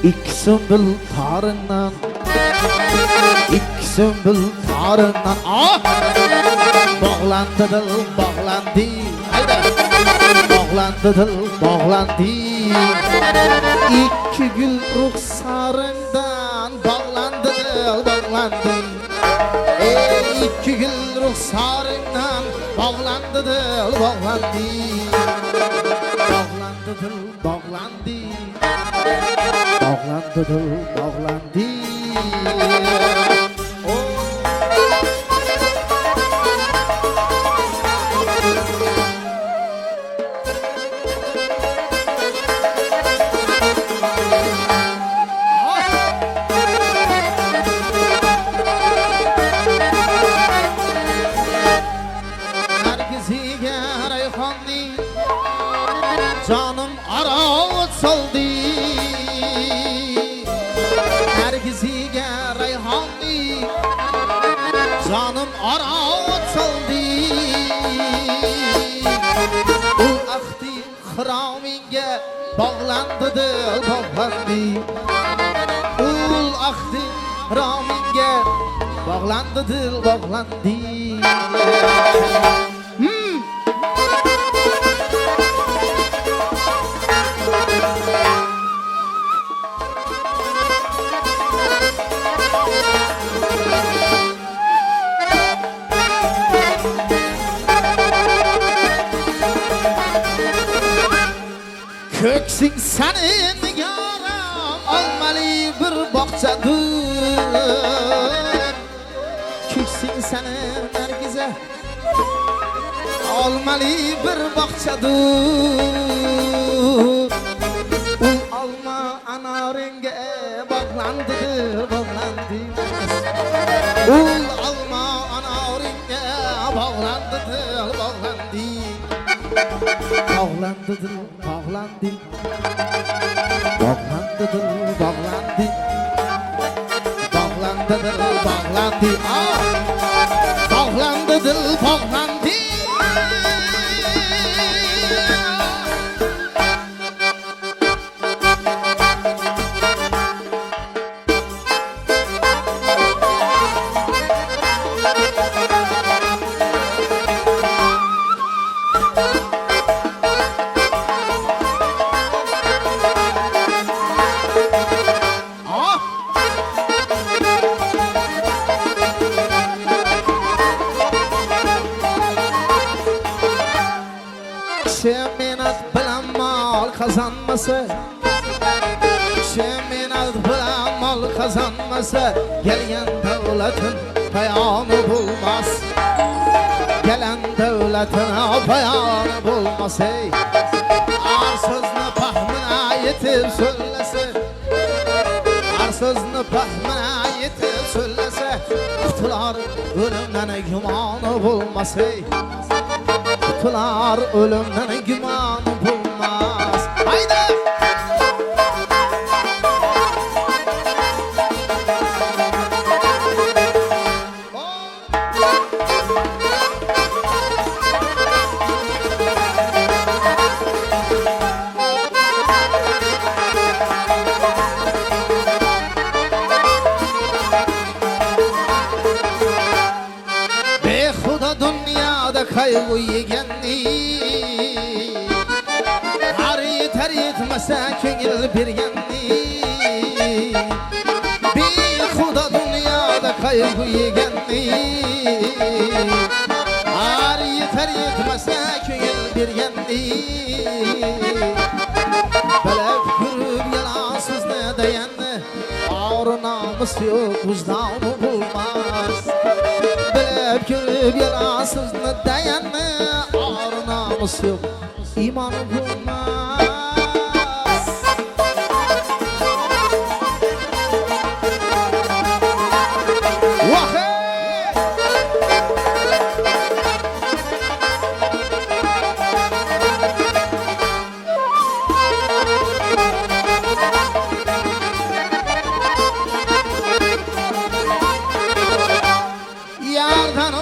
İki sümbül tarından, iki sümbül tarından. Bağlandı dil, bağlandı. Haydi. Bağlandı dil, bağlandı. İki gül ruhsarından bağlandı dil, bağlandı. İki gül ruhsarından bağlandı dil, bağlandı. Bağlandı dil, bağlandı. Bağlandı dil, bağlandı. Canım arat saldı, herkesige reyhanlı. Canım arat saldı, ul ahdi hraminge bağlandı dil, bağlandı. Ul ahdi hraminge bağlandı dil, bağlandı. Köksün senin yaram almalı bir bahçedir. Köksün senin herkese almalı bir bahçedir. Ul alma ana renge bağlandı, bağlandı. Ul alma ana renge bağlandı, bağlandı. Bağlandı, bağlandı. Bağlandı, bağlandı. Bağlandı, bağlandı. Bağlandı, bağlandı. Şeminat bilen mal kazanmasa, şeminat bilen mal kazanmasa, gelgen devletin payanı bulmaz. Gelen devletin payanı bulmaz. Arsızını pahmına yetip söylese, arsızını pahmına yetip söylese, kutular ölümden gümanı bulmaz. Kutular ölümden gümanı bulmaz. Haydi! Behuda dünyada kaygı yegenli, har yeter yetmese köngül bergenli. Behuda dünyada kaygı yegenli, har yeter yetmese köngül bergenli. Belep görüp yalansız ne dayandı, ağrı namus yok vicdanı bulmaz. Belep görüp yalansız ne dayandı, ağrı namus yok imanı bulmaz.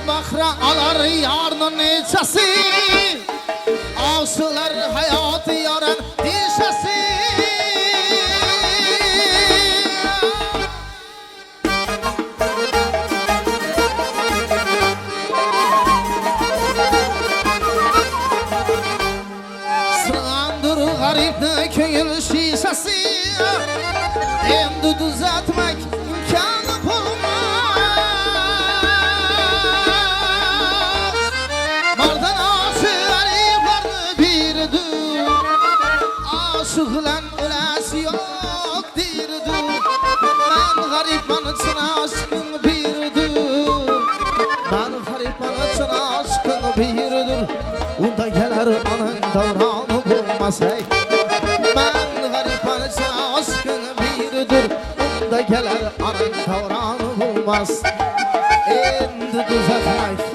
Bakra alar yarının neçesi, Ağsular hayatı yaran dişesi. sesi endi düzeltmek imkanı bulmaz. Mardan aşık gariplarını biridir, aşıklan ölesi yok dirdir. Ben garipman için aşkın biridir, ben garipman için aşkın biridir. Unda gelir anın davranı bulmaz hey. Ben garipman için aşkın biridir, unda gelir anın davranı bulmaz. Endi düzeltmek